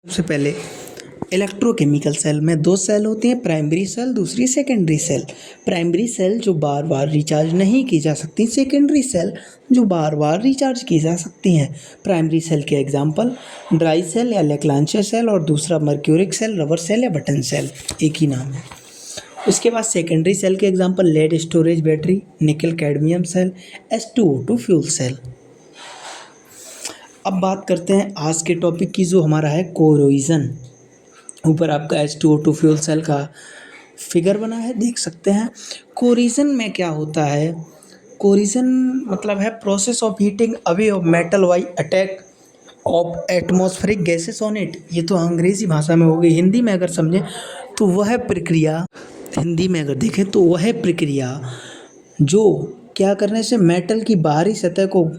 सबसे पहले electrochemical cell में दो सेल होती हैं, प्राइमरी सेल, दूसरी सेकेंडरी सेल। प्राइमरी सेल जो बार बार रिचार्ज नहीं की जा सकती, सेकेंडरी सेल जो बार बार रिचार्ज की जा सकती हैं। प्राइमरी सेल के एग्जांपल ड्राई सेल या लेक्लांशिया सेल और दूसरा मर्क्यूरिक सेल, रबर सेल या बटन सेल, एक ही नाम है। उसके बाद सेकेंडरी सेल के example lead storage battery, nickel cadmium cell, H2O2 fuel cell. अब बात करते हैं आज के टॉपिक की, जो हमारा है कोरोजन। ऊपर आपका H2O2 फ्यूल सेल का फिगर बना है, देख सकते हैं। कोरोजन में क्या होता है? कोरोजन मतलब है process of heating away of metal by attack of atmospheric gases on it. ये तो अंग्रेजी भाषा में हो गई। हिंदी में अगर समझें तो वह प्रक्रिया, हिंदी में अगर देखें तो वह प्रक्रिया जो क्या करने से मेटल की बाहरी सतह को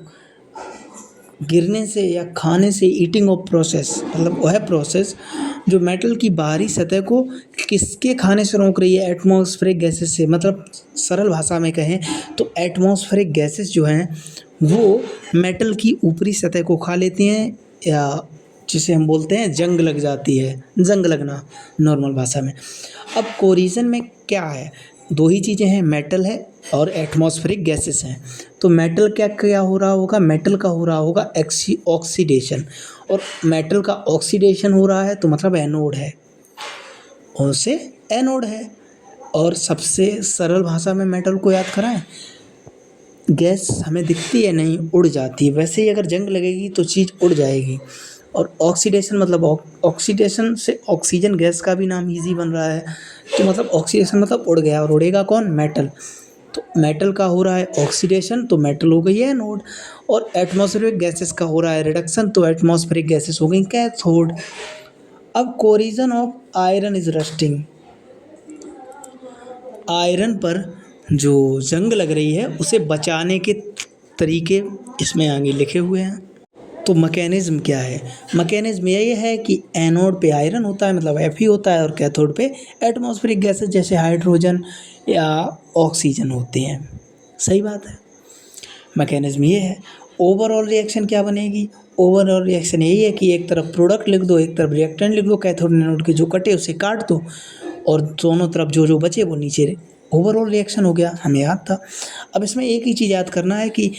गिरने से या खाने से, ईटिंग ऑफ प्रोसेस, मतलब वह प्रोसेस जो मेटल की बाहरी सतह को किसके खाने से रोक रही है? एटमॉस्फेरिक गैसेस से। मतलब सरल भाषा में कहें तो एटमॉस्फेरिक गैसेस जो हैं वो मेटल की ऊपरी सतह को खा लेती हैं, या जिसे हम बोलते हैं जंग लग जाती है, जंग लगना नॉर्मल भाषा में। अब कोरोजन में क्या है? दो ही चीज़ें हैं, मेटल है और एटमॉस्फेरिक गैसेस हैं। तो मेटल क्या क्या हो रहा होगा? मेटल का हो रहा होगा ऑक्सीडेशन, और मेटल का ऑक्सीडेशन हो रहा है तो मतलब एनोड है, और से एनोड है। और सबसे सरल भाषा में मेटल को याद कराएं, गैस हमें दिखती है नहीं, उड़ जाती है। वैसे ही अगर जंग लगेगी तो चीज़ उड़ जाएगी। और ऑक्सीडेशन मतलब ऑक्सीडेशन से ऑक्सीजन गैस का भी नाम ईजी बन रहा है। तो मतलब ऑक्सीडेशन मतलब उड़ गया, और उड़ेगा कौन? मेटल। तो मेटल का हो रहा है ऑक्सीडेशन तो मेटल हो गई है एनोड, और एटमॉस्फेरिक गैसेस का हो रहा है रिडक्शन तो एटमॉस्फेरिक गैसेस हो गई कैथोड। अब corrosion of iron is rusting. Iron पर जो जंग लग रही है उसे बचाने के तरीके इसमें आगे लिखे हुए हैं। तो मैकेनिज्म क्या है? मैकेनिज्म यही है कि एनोड पे आयरन होता है, मतलब Fe होता है, और कैथोड पे एटमॉस्फेरिक गैसेस जैसे हाइड्रोजन या ऑक्सीजन होते हैं। सही बात है। मैकेनिज्म ये है। ओवरऑल रिएक्शन क्या बनेगी? ओवरऑल रिएक्शन यही है कि एक तरफ प्रोडक्ट लिख दो, एक तरफ रिएक्टेंट लिख दो, कैथोड एनोड के जो कटे उसे काट दो, और दोनों तरफ जो जो बचे वो नीचे। ओवरऑल रिएक्शन हो गया, हमें याद था। अब इसमें एक ही चीज़ याद करना है कि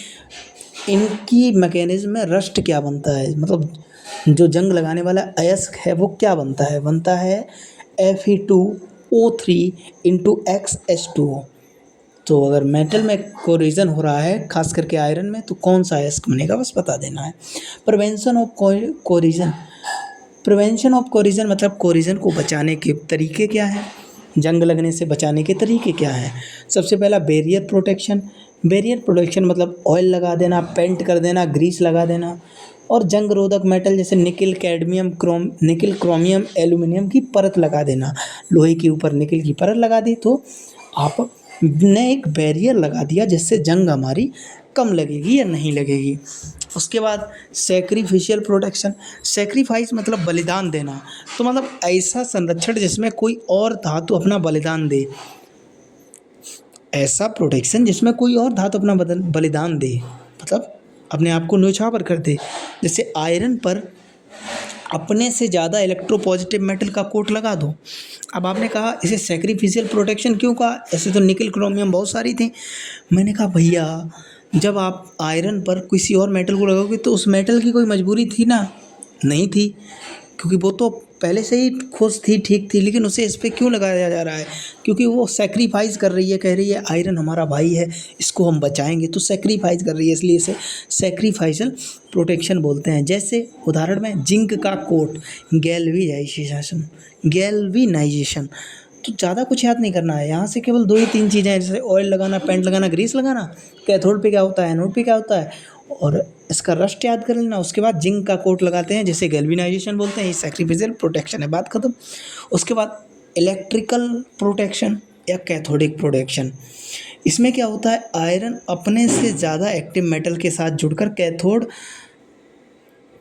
इनकी मैकेनिज्म में रस्ट क्या बनता है, मतलब जो जंग लगाने वाला अयस्क है वो क्या बनता है? बनता है Fe2O3 इंटू XH2O। तो अगर मेटल में कोरिजन हो रहा है, खास करके आयरन में, तो कौन सा अयस्क बनेगा बस बता देना है। Prevention of corrosion. Prevention of corrosion मतलब कोरिजन को बचाने के तरीके क्या हैं? जंग लगने से बचाने के तरीके क्या हैं? सबसे पहला बैरियर प्रोटेक्शन। बैरियर प्रोटेक्शन मतलब ऑयल लगा देना, पेंट कर देना, ग्रीस लगा देना, और जंग रोधक मेटल जैसे निकल कैडमियम निकल क्रोमियम एल्यूमिनियम की परत लगा देना। लोहे के ऊपर निकल की परत लगा दी तो आपने एक बैरियर लगा दिया, जिससे जंग हमारी कम लगेगी या नहीं लगेगी। उसके बाद सेक्रीफिशियल प्रोटेक्शन। सेक्रीफाइस मतलब बलिदान देना, तो मतलब ऐसा संरक्षण जिसमें कोई और धातु अपना बलिदान दे। ऐसा प्रोटेक्शन जिसमें कोई और धातु अपना बलिदान दे, मतलब अपने आप को न्यौछावर कर दे। जैसे आयरन पर अपने से ज़्यादा इलेक्ट्रोपॉजिटिव मेटल का कोट लगा दो। अब आपने कहा इसे सेक्रीफिशियल प्रोटेक्शन क्यों कहा? ऐसे तो निकल क्रोमियम बहुत सारी थी। मैंने कहा भैया, जब आप आयरन पर किसी और मेटल को लगाओगे तो उस मेटल की कोई मजबूरी थी ना? नहीं थी, क्योंकि वो तो पहले से ही खुश थी, ठीक थी, लेकिन उसे इस पर क्यों लगाया जा रहा है? क्योंकि वो सेक्रीफाइस कर रही है, कह रही है आयरन हमारा भाई है, इसको हम बचाएंगे, तो सेक्रीफाइस कर रही है, इसलिए इसे सेक्रीफाइसल प्रोटेक्शन बोलते हैं। जैसे उदाहरण में जिंक का कोट, गैल्वेनाइजेशन। तो ज़्यादा कुछ याद नहीं करना है, यहाँ से केवल दो ही तीन चीज़ें हैं, जैसे ऑयल लगाना, पेंट लगाना, ग्रीस लगाना। कैथोड पे क्या होता है, एनोड पे क्या होता है, और इसका रस्ट याद कर लेना। उसके बाद जिंक का कोट लगाते हैं, जिसे गैल्वेनाइजेशन बोलते हैं, ये सैक्रिफिशियल प्रोटेक्शन है, बात खत्म। उसके बाद इलेक्ट्रिकल प्रोटेक्शन या कैथोडिक प्रोटेक्शन। इसमें क्या होता है, आयरन अपने से ज़्यादा एक्टिव मेटल के साथ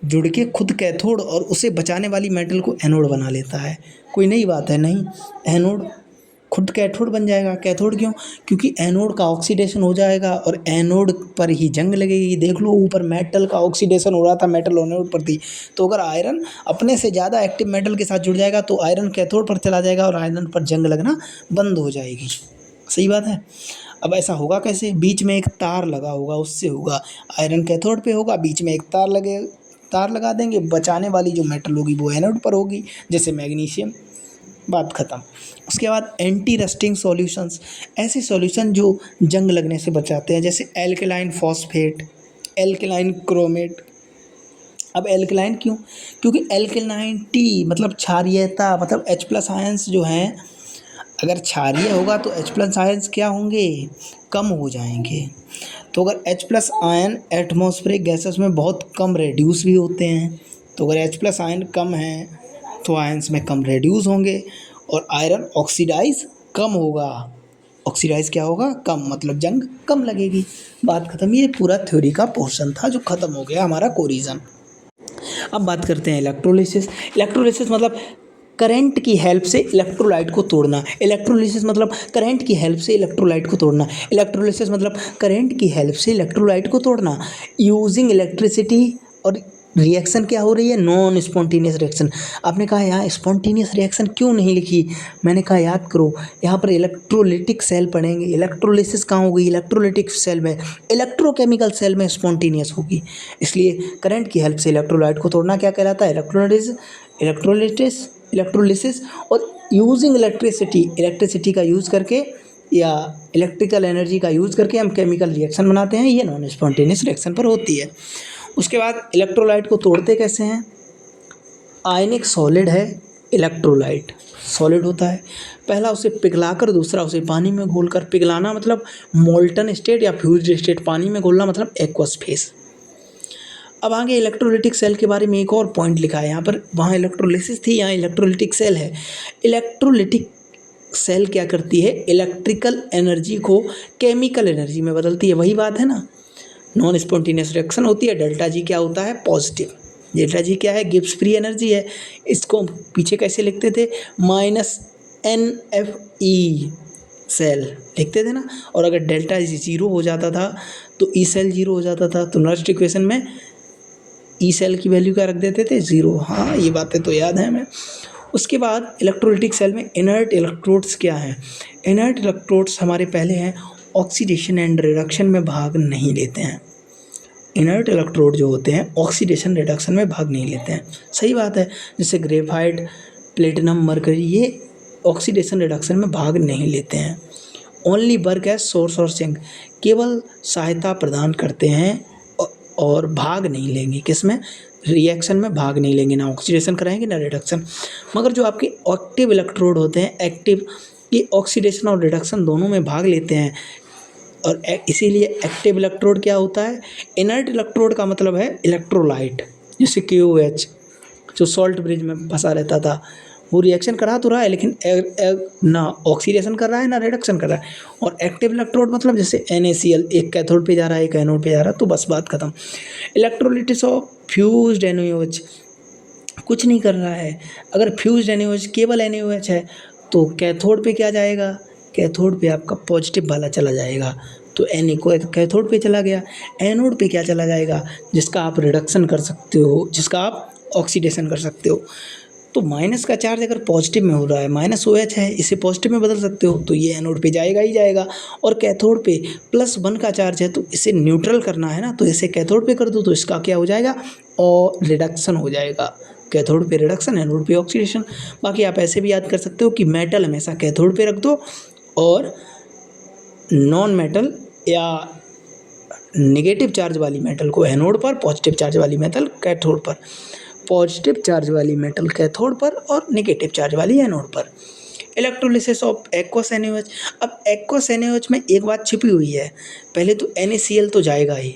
जुड़ के खुद कैथोड और उसे बचाने वाली मेटल को एनोड बना लेता है। कोई नई बात है नहीं। एनोड खुद कैथोड बन जाएगा। कैथोड क्यों? क्योंकि एनोड का ऑक्सीडेशन हो जाएगा और एनोड पर ही जंग लगेगी। देख लो ऊपर मेटल का ऑक्सीडेशन हो रहा था, मेटल एनोड पर थी, तो अगर आयरन अपने से ज़्यादा एक्टिव मेटल के साथ जुड़ जाएगा तो आयरन कैथोड पर चला जाएगा और आयरन पर जंग लगना बंद हो जाएगी। सही बात है। अब ऐसा होगा कैसे? बीच में एक तार लगा होगा, उससे होगा। आयरन कैथोड पे होगा, बीच में एक तार लगा देंगे, बचाने वाली जो मेटल होगी वो एनोड पर होगी, जैसे मैग्नीशियम। बात ख़त्म। उसके बाद एंटी रस्टिंग सॉल्यूशंस, ऐसे सॉल्यूशन जो जंग लगने से बचाते हैं, जैसे एल्कलाइन फॉस्फेट, एल्कलाइन क्रोमेट। अब एल्कलाइन क्यों? क्योंकि एल्कलाइन टी मतलब क्षारीयता, मतलब H+ आयंस जो हैं, अगर क्षारीय होगा तो H+ आयंस क्या होंगे? कम हो जाएंगे। तो अगर H+ आयन एटमॉस्फेरिक गैसेस में बहुत कम रेड्यूस भी होते हैं, तो अगर H+ आयन कम है तो आयंस में कम रेड्यूस होंगे और आयरन ऑक्सीडाइज कम होगा। ऑक्सीडाइज क्या होगा? कम, मतलब जंग कम लगेगी। बात खत्म। ये पूरा थ्योरी का पोर्शन था जो खत्म हो गया हमारा कोरिजन। अब बात करते हैं इलेक्ट्रोलिसिस। इलेक्ट्रोलिसिस मतलब करंट की हेल्प से इलेक्ट्रोलाइट को तोड़ना। इलेक्ट्रोलिसिस मतलब करंट की हेल्प से इलेक्ट्रोलाइट को तोड़ना। इलेक्ट्रोलिसिस मतलब करंट की हेल्प से इलेक्ट्रोलाइट को तोड़ना यूजिंग इलेक्ट्रिसिटी। और रिएक्शन क्या हो रही है? Non spontaneous reaction. आपने कहा यहाँ स्पॉन्टेनियस रिएक्शन क्यों नहीं लिखी? मैंने कहा याद करो, यहाँ पर इलेक्ट्रोलिटिक सेल पढ़ेंगे। इलेक्ट्रोलिसिस कहाँ होगी? इलेक्ट्रोलिटिक सेल में। इलेक्ट्रोकेमिकल सेल में स्पॉन्टेनियस होगी। इसलिए करंट की हेल्प से इलेक्ट्रोलाइट को तोड़ना क्या कहलाता है? इलेक्ट्रोलिसिस। और यूजिंग इलेक्ट्रिसिटी का यूज़ करके या इलेक्ट्रिकल एनर्जी का यूज़ करके हम केमिकल रिएक्शन बनाते हैं। ये नॉन स्पॉन्टेनियस रिएक्शन पर होती है। उसके बाद इलेक्ट्रोलाइट को तोड़ते कैसे हैं? आयनिक सॉलिड है इलेक्ट्रोलाइट, सॉलिड होता है। पहला उसे पिघलाकर, दूसरा उसे पानी में घोलकर। पिघलाना मतलब मोल्टन स्टेट या फ्यूज्ड स्टेट, पानी में घोलना मतलब एक्वस फेस। अब आगे इलेक्ट्रोलिटिक सेल के बारे में एक और पॉइंट लिखा है यहाँ पर। वहाँ इलेक्ट्रोलिसिस थी, यहाँ इलेक्ट्रोलिटिक सेल है। इलेक्ट्रोलिटिक सेल क्या करती है? इलेक्ट्रिकल एनर्जी को केमिकल एनर्जी में बदलती है। वही बात है ना, नॉन स्पॉन्टेनियस रिएक्शन होती है। डेल्टा जी क्या होता है? पॉजिटिव। डेल्टा जी क्या है? गिब्स फ्री एनर्जी है। इसको पीछे कैसे लिखते थे? -NFE सेल लिखते थे ना। और अगर डेल्टा जी 0 हो जाता था तो ई सेल 0 हो जाता था। तो नर्स्ट इक्वेशन में ई सेल की वैल्यू क्या रख देते थे? 0। हाँ, ये बातें तो याद हैं हमें। उसके बाद इलेक्ट्रोलिटिक सेल में इनर्ट इलेक्ट्रोड्स क्या हैं? इनर्ट इलेक्ट्रोड्स हमारे पहले हैं ऑक्सीडेशन एंड रिडक्शन में भाग नहीं लेते हैं। इनर्ट इलेक्ट्रोड जो होते हैं ऑक्सीडेशन रिडक्शन में भाग नहीं लेते हैं। सही बात है। जैसे ग्रेफाइट, प्लेटिनम, मरकरी, ये ऑक्सीडेशन रिडक्शन में भाग नहीं लेते हैं। ओनली वर्क एज सोर्स और सिंक, केवल सहायता प्रदान करते हैं और भाग नहीं लेंगे। किसमें? रिएक्शन में भाग नहीं लेंगे, ना ऑक्सीडेशन कराएंगे ना रिडक्शन। मगर जो आपके एक्टिव इलेक्ट्रोड होते हैं, एक्टिव, ये ऑक्सीडेशन और रिडक्शन दोनों में भाग लेते हैं। और इसीलिए एक्टिव इलेक्ट्रोड क्या होता है? इनर्ट इलेक्ट्रोड का मतलब है इलेक्ट्रोलाइट। जैसे KOH जो सॉल्ट ब्रिज में फंसा रहता था, वो रिएक्शन करा तो रहा है लेकिन ना ऑक्सीडेशन कर रहा है ना रिडक्शन कर रहा है। और एक्टिव इलेक्ट्रोड मतलब जैसे NaCl, एक कैथोड पे जा रहा है एक एनोड पे जा रहा है, तो बस बात खत्म। इलेक्ट्रोलिटिस ऑफ फ्यूज्ड NaOH कुछ नहीं कर रहा है। अगर फ्यूज्ड NaOH केवल NaOH है तो कैथोड पे क्या जाएगा? कैथोड पे आपका पॉजिटिव वाला चला जाएगा, तो Na को कैथोड पे चला गया। एनोड पे क्या चला जाएगा? जिसका आप रिडक्शन कर सकते हो, जिसका आप ऑक्सीडेशन कर सकते हो। तो माइनस का चार्ज अगर पॉजिटिव में हो रहा है, -OH है, इसे पॉजिटिव में बदल सकते हो, तो ये एनोड पे जाएगा ही जाएगा। और कैथोड पे +1 का चार्ज है, तो इसे न्यूट्रल करना है ना, तो इसे कैथोड पे कर दो, तो इसका क्या हो जाएगा? और रिडक्शन हो जाएगा। कैथोड पे रिडक्शन, एनोड पे ऑक्सीडेशन। बाकी आप ऐसे भी याद कर सकते हो कि मेटल हमेशा कैथोड पे रख दो और नॉन मेटल या नेगेटिव चार्ज वाली मेटल को एनोड पर, पॉजिटिव चार्ज वाली मेटल कैथोड पर। पॉजिटिव चार्ज वाली मेटल कैथोड पर और नेगेटिव चार्ज वाली एनोड पर। Electrolysis of aqueous NaOH। अब एक्वस NaOH में एक बात छिपी हुई है। पहले तो NaCl तो जाएगा ही,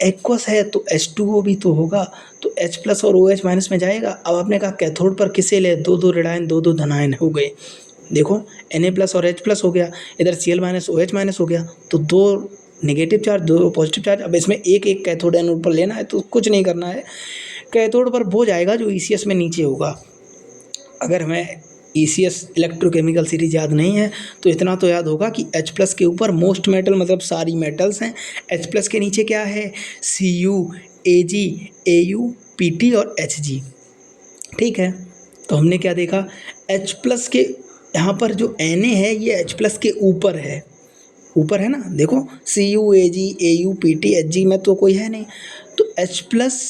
एक्वस है तो H2O भी तो होगा, तो H+ और OH- में जाएगा। अब आपने कहा कैथोड पर किसे ले? दो ऋणायन, दो धनायन हो गए। देखो Na+ और H+ हो गया, इधर Cl- OH- हो गया, तो 2 नेगेटिव चार्ज, 2 पॉजिटिव चार्ज। अब इसमें एक एक कैथोड एनोड पर लेना है, तो कुछ नहीं करना है। कैथोड पर वो जाएगा जो ECS में नीचे होगा। अगर हमें ECS इलेक्ट्रोकेमिकल सीरीज याद नहीं है तो इतना तो याद होगा कि H+ के ऊपर मोस्ट मेटल मतलब सारी मेटल्स हैं, H+ के नीचे क्या है, Cu, Ag, Au, Pt और Hg। ठीक है, तो हमने क्या देखा, H+ के यहाँ पर जो Na है ये H+ के ऊपर है, ऊपर है ना, देखो Cu, Ag, Au, Pt, Hg में तो कोई है नहीं, तो H+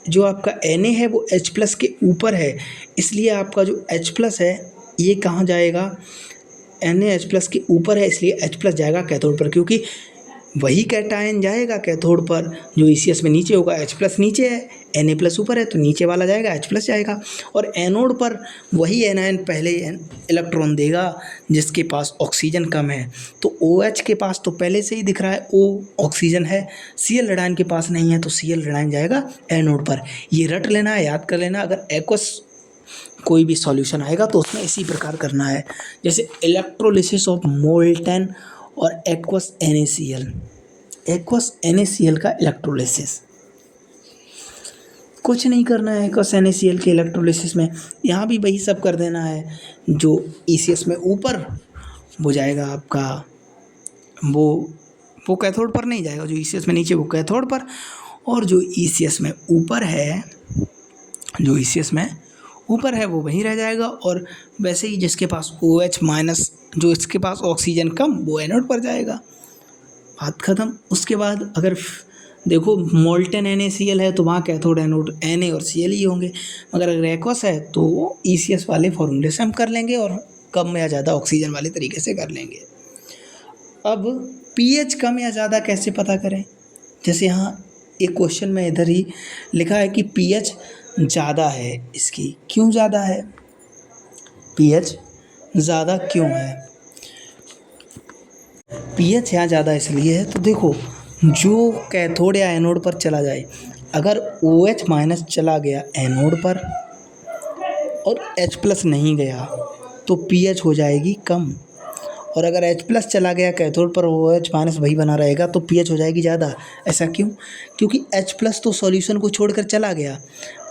जो आपका Na है वो H+ के ऊपर है, इसलिए आपका जो H+ है ये कहाँ जाएगा, Na H+ के ऊपर है इसलिए H+ जाएगा कैथोड पर, क्योंकि वही कैटायन जाएगा कैथोड पर जो ECS में नीचे होगा, H+ नीचे है, Na+ ऊपर है तो नीचे वाला जाएगा, H+ जाएगा। और एनोड पर वही एनायन पहले इलेक्ट्रॉन देगा जिसके पास ऑक्सीजन कम है, तो OH के पास तो पहले से ही दिख रहा है O ऑक्सीजन है, Cl रेडायन के पास नहीं है तो Cl रेडायन जाएगा एनोड पर। ये रट लेना है, याद कर लेना, अगर एक्वस कोई भी सॉल्यूशन आएगा तो उसमें इसी प्रकार करना है, जैसे इलेक्ट्रोलिसिस ऑफ मोल्टेन और एक्वस NaCl, एक्वस NaCl का इलेक्ट्रोलिसिस कुछ नहीं करना है। एक्वस NaCl के इलेक्ट्रोलिसिस में यहाँ भी वही सब कर देना है, जो ECS में ऊपर वो जाएगा आपका, वो कैथोड पर नहीं जाएगा, जो ECS में नीचे वो कैथोड पर, और जो ECS में ऊपर है, जो ECS में ऊपर है वो वहीं रह जाएगा। और वैसे ही जिसके पास OH- जो इसके पास ऑक्सीजन कम वो एनोड पर जाएगा, बात ख़त्म। उसके बाद अगर देखो मोल्टेन NaCl है तो वहाँ कैथोड एनोड Na और Cl ही होंगे, मगर अगर एक्वस है तो ECS वाले फॉर्मूले से हम कर लेंगे और कम या ज़्यादा ऑक्सीजन वाले तरीके से कर लेंगे। अब pH कम या ज़्यादा कैसे पता करें, जैसे यहाँ एक क्वेश्चन में इधर ही लिखा है कि pH ज़्यादा है, इसकी क्यों ज़्यादा है, pH ज़्यादा क्यों है, pH यहाँ ज़्यादा इसलिए है, तो देखो जो कैथोड या एनोड पर चला जाए, अगर OH- चला गया एनोड पर और H+ नहीं गया तो pH हो जाएगी कम, और अगर H+ चला गया कैथोड पर OH- वही बना रहेगा तो pH हो जाएगी ज़्यादा। ऐसा क्यों, क्योंकि H+ तो सॉल्यूशन को छोड़कर चला गया,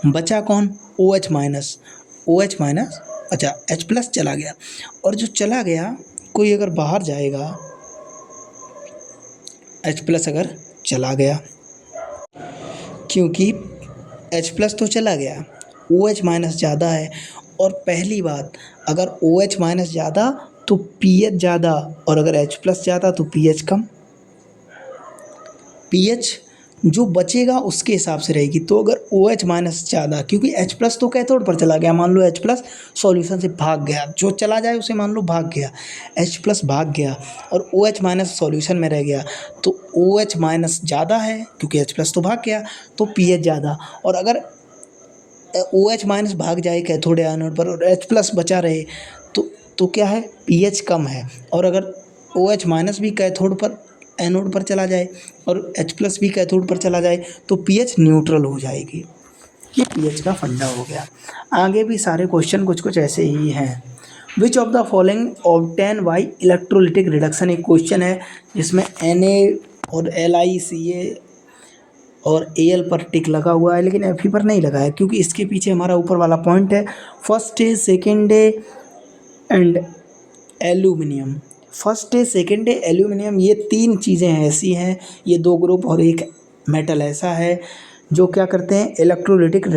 बचा कौन, OH-, अच्छा H+ चला गया, और जो चला गया कोई अगर बाहर जाएगा, H+ अगर चला गया, क्योंकि H+ तो चला गया, OH- ज़्यादा है, और पहली बात अगर OH- ज़्यादा तो pH ज़्यादा, और अगर H+ ज़्यादा तो pH कम, pH जो बचेगा उसके हिसाब से रहेगी। तो अगर OH- ज़्यादा, क्योंकि H+ तो कैथोड पर चला गया, मान लो H+ सॉल्यूशन से भाग गया, जो चला जाए उसे मान लो भाग गया, H+ भाग गया और OH- सॉल्यूशन में रह गया, तो OH- ज़्यादा है क्योंकि H+ तो भाग गया तो pH ज़्यादा। और अगर OH- भाग जाए कैथोड या एनोड पर और H+ बचा रहे तो क्या है, pH कम है। और अगर OH- भी कैथोड पर एनोड पर चला जाए और H+ भी कैथोड पर चला जाए तो pH न्यूट्रल हो जाएगी। ये pH का फंडा हो गया। आगे भी सारे क्वेश्चन कुछ कुछ ऐसे ही हैं। Which of the following obtain by electrolytic reduction, एक क्वेश्चन है जिसमें Na और Li, Ca और Al पर टिक लगा हुआ है, लेकिन Fe पर नहीं लगा है क्योंकि इसके पीछे हमारा ऊपर वाला पॉइंट है first day, second day and aluminium. First day, second day, aluminium, ये तीन चीज़ें ऐसी हैं, ये दो ग्रुप और एक मेटल ऐसा है जो क्या करते हैं, इलेक्ट्रोलिटिक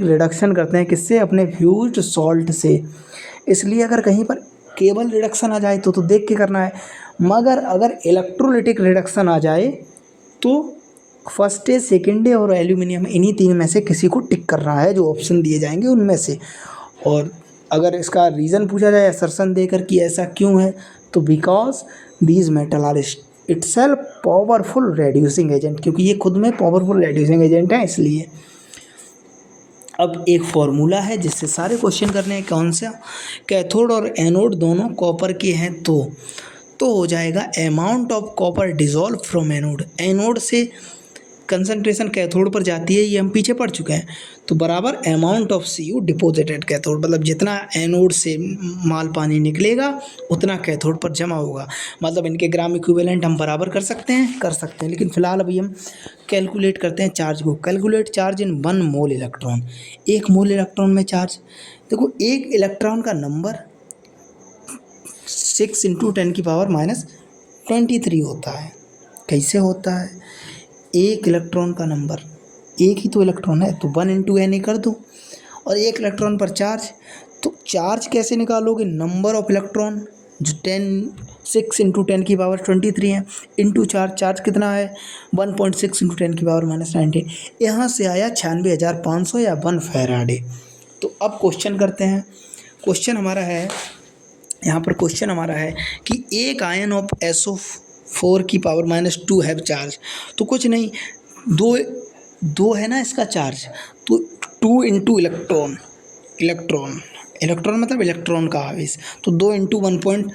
रिडक्शन करते हैं, किससे, अपने फ्यूज्ड सॉल्ट से। इसलिए अगर कहीं पर केवल रिडक्शन आ जाए तो देख के करना है, मगर अगर इलेक्ट्रोलिटिक रिडक्शन आ जाए तो फर्स्ट डे, सेकेंड डे और एल्यूमिनियम, इन्हीं तीन में से किसी को टिक करना है, जो ऑप्शन दिए जाएंगे उनमें से। और अगर इसका रीज़न पूछा जाए असर्शन देकर कि ऐसा क्यों है, तो because these metal are itself powerful reducing agent, क्योंकि ये खुद में पावरफुल रेड्यूसिंग एजेंट है इसलिए। अब एक फॉर्मूला है जिससे सारे क्वेश्चन करने हैं, कौन सा, कैथोड और एनोड दोनों कॉपर के हैं तो हो जाएगा amount of copper dissolve from anode, anode से कंसंट्रेशन कैथोड पर जाती है, ये हम पीछे पढ़ चुके हैं। तो बराबर amount of Cu deposited cathode, मतलब जितना एनोड से माल पानी निकलेगा उतना कैथोड पर जमा होगा। मतलब इनके ग्राम इक्विवेलेंट हम बराबर कर सकते हैं, लेकिन फिलहाल अभी हम कैलकुलेट करते हैं चार्ज को। Calculate charge in 1 mole electron. 1 mole electron में चार्ज, देखो एक इलेक्ट्रॉन का नंबर 6 × 10⁻23 होता है। कैसे होता है? एक इलेक्ट्रॉन का नंबर, एक ही तो इलेक्ट्रॉन है तो 1 × Na कर दो, और एक इलेक्ट्रॉन पर चार्ज, तो चार्ज कैसे निकालोगे? नंबर ऑफ इलेक्ट्रॉन जो 6 × 10⁻23 है, इंटू चार्ज कितना है 1.6 × 10⁻19। यहाँ से आया 96,500 या 1 फैराडे। तो अब क्वेश्चन करते हैं। क्वेश्चन हमारा है, यहाँ पर क्वेश्चन हमारा है कि एक ion of SO4⁻2 have charge. तो कुछ नहीं, दो है ना इसका चार्ज, तो 2 × इलेक्ट्रॉन मतलब इलेक्ट्रॉन का आवेश, तो 2 ×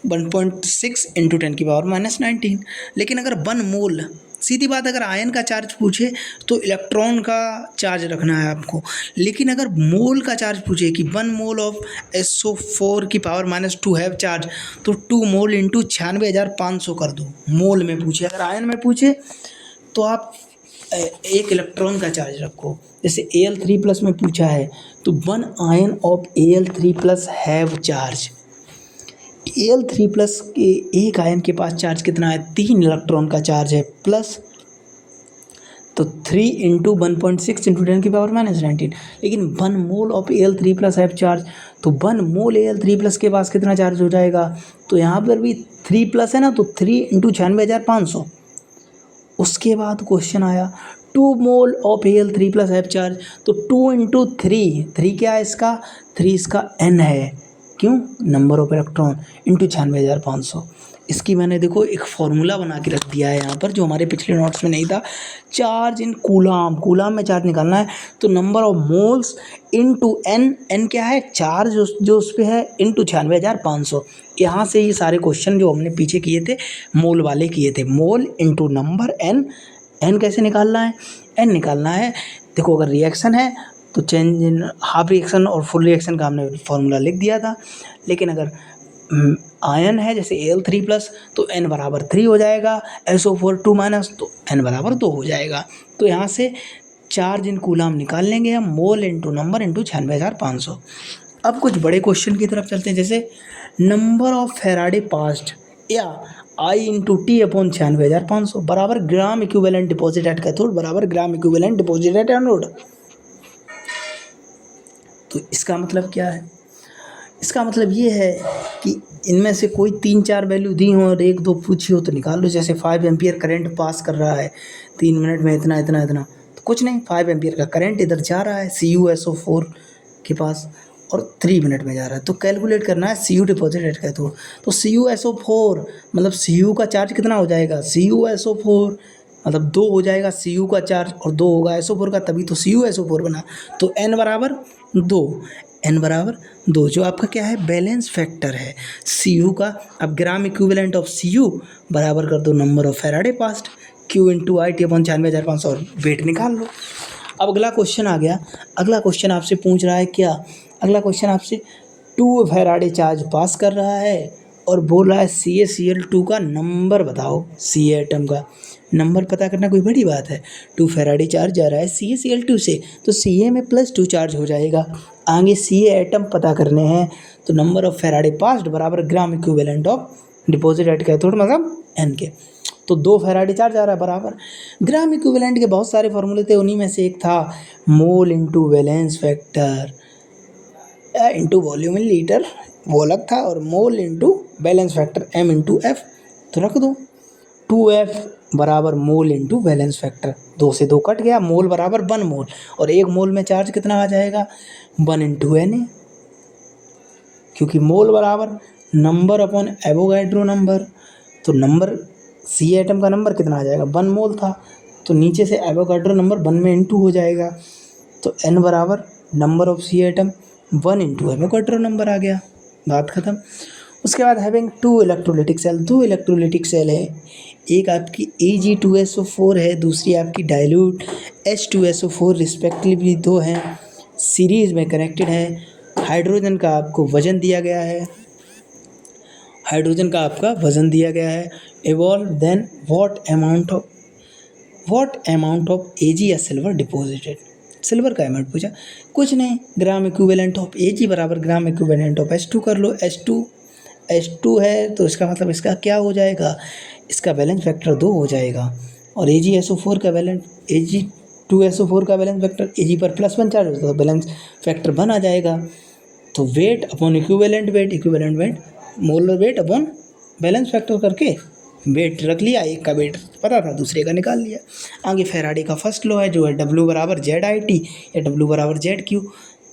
1.6 × 10⁻19। लेकिन अगर 1 मोल, सीधी बात, अगर आयन का चार्ज पूछे तो इलेक्ट्रॉन का चार्ज रखना है आपको। लेकिन अगर मोल का चार्ज पूछे कि 1 mole of SO4⁻2 have charge, तो 2 मोल × 96,500 कर दो। मोल में पूछे, अगर आयन में पूछे तो आप एक इलेक्ट्रॉन का चार्ज रखो। जैसे Al3+ में पूछा है तो 1 ion of Al3+ have charge. Al3+ के एक आयन के पास चार्ज कितना है? 3 इलेक्ट्रॉन का चार्ज है, प्लस तो 3 × 1.6 × 10⁻19। लेकिन 1 mole of Al3+ have charge, तो 1 मोल Al3+ के पास कितना चार्ज हो जाएगा? तो यहाँ पर भी 3+ है ना, तो 3 × 96,500। उसके बाद क्वेश्चन आया 2 mole of Al3+ have charge, तो 2 × 3 क्या है इसका? 3 इसका N है, क्यों? Number of electron into 96,500। इसकी मैंने देखो एक फॉर्मूला बना के रख दिया है यहाँ पर, जो हमारे पिछले नोट्स में नहीं था। चार्ज इन कूलाम में चार्ज निकालना है, तो number of moles into N क्या है? चार्ज जो उस पर है, इंटू 96,500। यहाँ से ये सारे क्वेश्चन जो हमने पीछे किए थे मोल वाले किए थे। मोल इंटू नंबर N कैसे निकालना है? N निकालना है, देखो अगर रिएक्शन है तो चेंज इन हाफ रिएक्शन और फुल रिएक्शन का हमने फॉर्मूला लिख दिया था। लेकिन अगर आयन है जैसे Al3+, तो N बराबर 3 हो जाएगा, SO4 2- तो N बराबर 2 हो जाएगा। तो यहाँ से चार्ज इन कूलाम निकाल लेंगे हम, मोल इंटू नंबर इंटू 96,500। अब कुछ बड़े क्वेश्चन की तरफ चलते हैं, जैसे नंबर ऑफ फैराडे पास्ड या I × T/96,500 बराबर gram equivalent deposit at cathode बराबर gram equivalent deposit at anode. तो इसका मतलब क्या है? इसका मतलब ये है कि इनमें से कोई 3-4 वैल्यू दी हो और 1-2 पूछी हो तो निकाल लो। जैसे 5 एम्पियर करंट पास कर रहा है 3 मिनट में इतना, तो कुछ नहीं, 5 एम्पियर का करंट इधर जा रहा है CuSO4 के पास और 3 मिनट में जा रहा है। तो कैलकुलेट करना है Cu डिपॉजिट एट कैथोड। तो CuSO4 मतलब Cu का चार्ज कितना हो जाएगा? CuSO4 मतलब 2 हो जाएगा Cu का चार्ज और 2 होगा SO4 का, तभी तो CuSO4 बना। तो N बराबर 2, जो आपका क्या है? बैलेंस फैक्टर है Cu का। अब ग्राम इक्विवेलेंट ऑफ Cu बराबर कर दो number of Faraday past, Q × I/96,500 और वेट निकाल लो। अब अगला क्वेश्चन आ गया। अगला क्वेश्चन आपसे पूछ रहा है क्या? अगला क्वेश्चन आपसे 2 फैराडे चार्ज पास कर रहा है और बोल रहा है CaCl2 का नंबर बताओ। Ca एटम का नंबर पता करना कोई बड़ी बात है। 2 फैराडे चार्ज जा रहा है CaCl2 से, तो Ca में +2 चार्ज हो जाएगा। आगे Ca एटम पता करने हैं, तो नंबर ऑफ फैराडे पास्ड बराबर gram equivalent of deposit at cathode मतलब N के। तो 2 फैराडे चार्ज आ रहा है बराबर ग्राम इक्विवेलेंट के बहुत सारे फॉर्मूले थे, उन्हीं में से एक था mole into valence factor into volume in litre, वो अलग था, और mole into balance factor M × F। तो रख दो 2F बराबर मोल इंटू बैलेंस फैक्टर, 2 से 2 कट गया, मोल बराबर 1 मोल, और 1 मोल में चार्ज कितना आ जाएगा? 1 × Na, क्योंकि मोल बराबर नंबर अपॉन एवोगैड्रो नंबर। तो नंबर Ca एटम का नंबर कितना आ जाएगा? 1 मोल था, तो नीचे से एवोगैड्रो नंबर 1 में इंटू हो जाएगा, तो N बराबर number of Ca atom 1 × Avogadro number आ गया, बात खत्म। उसके बाद हैविंग टू इलेक्ट्रोलिटिक सेल, दो इलेक्ट्रोलिटिक सेल है, एक आपकी Ag2SO4 है, दूसरी आपकी डाइल्यूट H2SO4 रिस्पेक्टिवली, दो हैं सीरीज में कनेक्टेड है। हाइड्रोजन का आपको वजन दिया गया है, हाइड्रोजन का आपका वजन दिया गया है। Evolve then what amount of Ag या सिल्वर डिपॉजिटेड, सिल्वर का अमाउंट पूछा, कुछ नहीं, ग्राम इक्विवेलेंट ऑफ Ag बराबर ग्राम इक्विवेलेंट ऑफ H2 कर लो। H2 है तो इसका मतलब इसका क्या हो जाएगा, इसका वैलेंस फैक्टर 2 हो जाएगा, और Ag2SO4 का वैलेंस फैक्टर Ag पर +1 चार्ज होता है तो बैलेंस फैक्टर 1 आ जाएगा। तो wait upon equivalent wait molar weight upon balance factor करके वेट रख लिया, एक का वेट पता था दूसरे का निकाल लिया। आगे फैराडे का फर्स्ट लॉ है जो है W बराबर ZIT या W बराबर ZQ,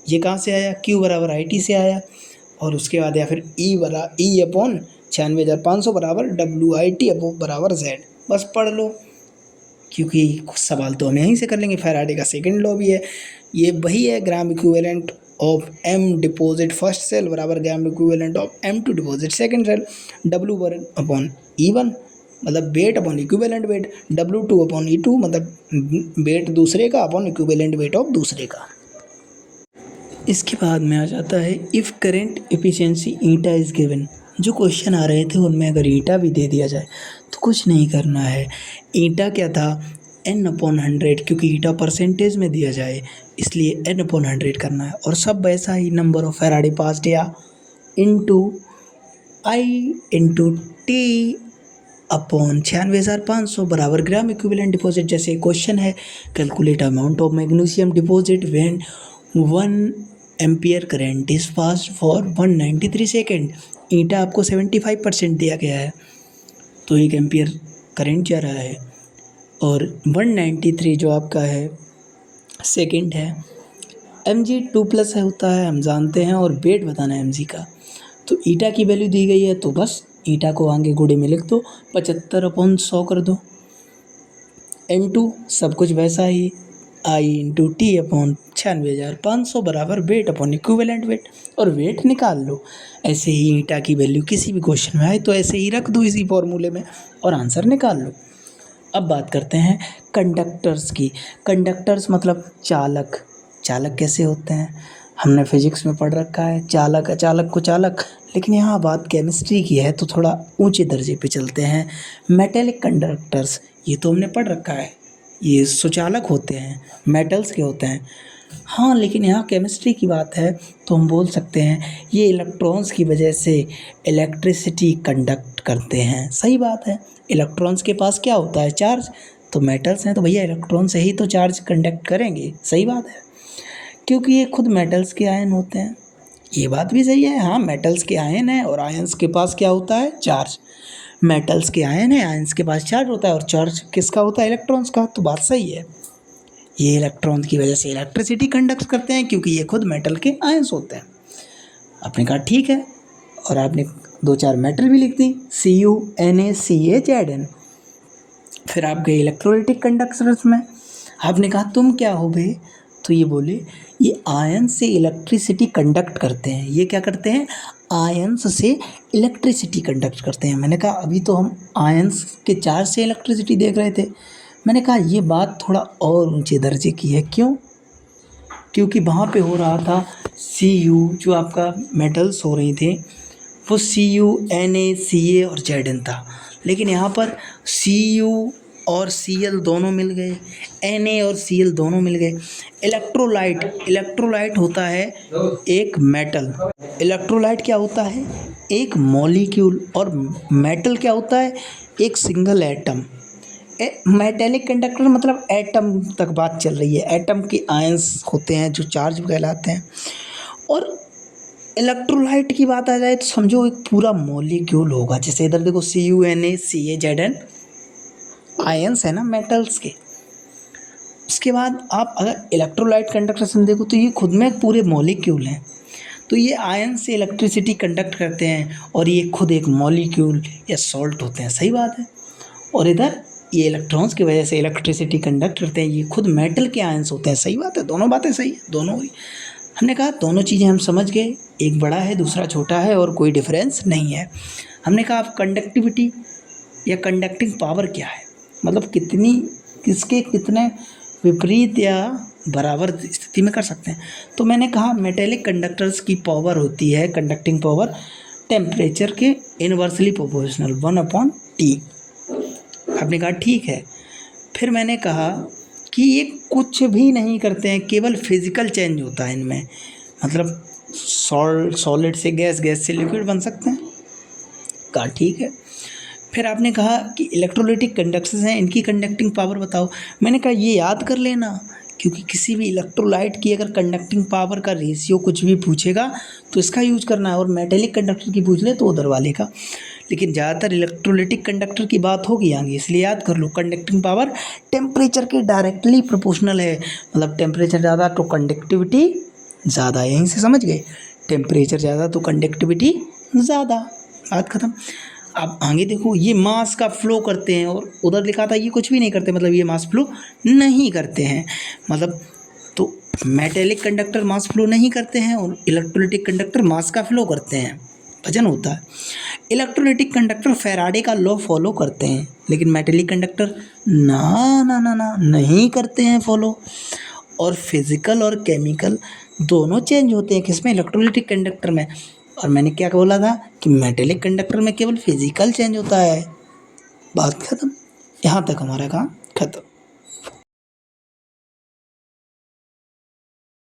ये कहाँ से आया, Q बराबर IT से आया, और उसके बाद या फिर E अपॉन 96,500 बराबर WIT अपॉन बराबर Z, बस पढ़ लो क्योंकि कुछ सवाल तो हम यहीं से कर लेंगे। फैराडे का सेकंड लॉ भी है, ये वही है, gram equivalent of M deposit first cell बराबर gram equivalent of M2 deposit second cell. W upon E1 मतलब weight upon equivalent weight, W2 upon E2 मतलब वेट दूसरे का अपॉन इक्विवेलेंट वेट ऑफ दूसरे का। इसके बाद में आ जाता है if current efficiency eta is given. जो क्वेश्चन आ रहे थे उनमें अगर ईटा भी दे दिया जाए तो कुछ नहीं करना है। ईटा क्या था, N/100, क्योंकि ईटा परसेंटेज में दिया जाए इसलिए N/100 करना है, और सब वैसा ही नंबर ऑफ फैराडे पास्ड या into I into T upon 96,500 बराबर ग्राम इक्विवेलेंट डिपॉजिट। जैसे क्वेश्चन है, calculate amount of magnesium deposit when 1 ampere current is passed for 193 second. Eta आपको 75% दिया गया है तो 1 एम्पियर करेंट जा रहा है, और 193 जो आपका है सेकेंड है। mg 2+ है होता है हम जानते हैं, और वेट बताना है mg का। तो ईटा की वैल्यू दी गई है तो बस ईटा को आगे गुणे में लिख दो, 75/100 कर दो। N2 सब कुछ वैसा ही, I इंटू T अपॉन 96,500 बराबर वेट अपॉन इक्विवेलेंट वेट, और वेट निकाल लो। ऐसे ही ईटा की वैल्यू किसी भी क्वेश्चन में आए तो ऐसे ही रख दो इसी फॉर्मूले में और आंसर निकाल लो। अब बात करते हैं कंडक्टर्स की। कंडक्टर्स मतलब चालक। चालक कैसे होते हैं, हमने फिजिक्स में पढ़ रखा है, चालक अचालक को चालक, लेकिन यहाँ बात केमिस्ट्री की है तो थोड़ा ऊंचे दर्जे पे चलते हैं। मेटेलिक कंडक्टर्स, ये तो हमने पढ़ रखा है, ये सुचालक होते हैं, मेटल्स के होते हैं। हाँ, लेकिन यहाँ केमिस्ट्री की बात है तो हम बोल सकते हैं ये इलेक्ट्रॉन्स की वजह से इलेक्ट्रिसिटी कंडक्ट करते हैं। सही बात है, इलेक्ट्रॉन्स के पास क्या होता है, चार्ज, तो मेटल्स हैं तो भैया इलेक्ट्रॉन से ही तो चार्ज कंडक्ट करेंगे। सही बात है, क्योंकि ये खुद मेटल्स के आयन होते हैं। ये बात भी सही है, हाँ मेटल्स के आयन है और आयंस के पास क्या होता है, चार्ज। मेटल्स के आयन है, आयंस के पास चार्ज होता है, और चार्ज किसका होता है, इलेक्ट्रॉन्स का। तो बात सही है, ये इलेक्ट्रॉन की वजह से इलेक्ट्रिसिटी कंडक्ट करते हैं क्योंकि ये खुद मेटल के आयंस होते हैं। आपने कहा ठीक है, और आपने 2-4 मेटल भी लिख दी, Cu Na Ca Zn। फिर आप गए इलेक्ट्रोलाइटिक कंडक्टर्स में, आपने कहा तुम क्या हो बे, तो ये बोले ये आयन से इलेक्ट्रिसिटी कंडक्ट करते हैं। ये क्या करते हैं, आयंस से इलेक्ट्रिसिटी कंडक्ट करते हैं। मैंने कहा अभी तो हम आयंस के चार्ज से इलेक्ट्रिसिटी देख रहे थे। मैंने कहा ये बात थोड़ा और ऊंचे दर्जे की है। क्यों, क्योंकि वहाँ पे हो रहा था Cu, जो आपका मेटल्स हो रही थे वो Cu Na Ca और Zn था, लेकिन यहाँ पर Cu और Cl दोनों मिल गए, Na और Cl दोनों मिल गए। इलेक्ट्रोलाइट होता है एक मेटल, इलेक्ट्रोलाइट क्या होता है, एक मॉलिक्यूल, और मेटल क्या होता है, एक सिंगल एटम। मेटेलिक कंडक्टर मतलब एटम तक बात चल रही है, एटम के आयंस होते हैं जो चार्ज कहलाते हैं। और इलेक्ट्रोलाइट की बात आ जाए तो समझो एक पूरा मॉलिक्यूल होगा, जैसे इधर देखो Cu Na Ca Zn ions है ना मेटल्स के। उसके बाद आप अगर इलेक्ट्रोलाइट कंडक्टर देखो तो ये खुद में पूरे मॉलिक्यूल हैं, तो ये आयन से इलेक्ट्रिसिटी कंडक्ट करते हैं, और ये खुद एक मॉलिक्यूल या सॉल्ट होते हैं। सही बात है, और इधर ये इलेक्ट्रॉन्स की वजह से इलेक्ट्रिसिटी कंडक्ट करते हैं, ये खुद मेटल के आयंस होते हैं। सही बात है, दोनों बातें सही है, दोनों ही। हमने कहा दोनों चीज़ें हम समझ गए, एक बड़ा है दूसरा छोटा है और कोई डिफरेंस नहीं है। हमने कहा अब कंडक्टिविटी या कंडक्टिंग पावर क्या है, मतलब कितनी किसके कितने विपरीत या बराबर स्थिति में कर सकते हैं। तो मैंने कहा मेटेलिक कंडक्टर्स की पावर होती है, कंडक्टिंग पावर टेम्परेचर के इनवर्सली प्रोपोर्शनल 1/T। आपने कहा ठीक है। फिर मैंने कहा कि ये कुछ भी नहीं करते हैं, केवल फिजिकल चेंज होता है इनमें, मतलब सॉलिड से गैस, गैस से लिक्विड बन सकते हैं। कहा ठीक है। फिर आपने कहा कि इलेक्ट्रोलाइटिक कंडक्टर्स हैं, इनकी कंडक्टिंग पावर बताओ। मैंने कहा ये याद कर लेना, क्योंकि किसी भी इलेक्ट्रोलाइट की अगर कंडक्टिंग पावर का रेशियो कुछ भी पूछेगा तो इसका यूज करना है, और मेटेलिक कंडक्टर की पूछ ले तो उधर वाले का। लेकिन ज़्यादातर इलेक्ट्रोलाइटिक कंडक्टर की बात होगी आगे, इसलिए याद कर लो कंडक्टिंग पावर टेम्परेचर के डायरेक्टली प्रोपोर्शनल है, मतलब टेम्परेचर ज़्यादा तो कंडक्टिविटी ज़्यादा। यहीं से समझ गए, टेम्परेचर ज़्यादा तो कंडक्टिविटी ज़्यादा, बात खत्म। अब आगे देखो, ये मास का फ्लो करते हैं, और उधर लिखा था ये कुछ भी नहीं करते, मतलब ये मास फ्लो नहीं करते हैं, मतलब तो मेटेलिक कंडक्टर मास फ्लो नहीं करते हैं और इलेक्ट्रोलाइटिक कंडक्टर मास का फ्लो करते हैं, वजन होता है। इलेक्ट्रोलाइटिक कंडक्टर फैराडे का लॉ फॉलो करते हैं, लेकिन मेटेलिक कंडक्टर ना ना ना ना नहीं करते हैं फॉलो। और फिजिकल और केमिकल दोनों चेंज होते हैं, किसमें, इलेक्ट्रोलाइटिक कंडक्टर में। और मैंने क्या बोला था कि मेटेलिक कंडक्टर में केवल फिजिकल चेंज होता है, बात खत्म। यहाँ तक हमारा काम खत्म।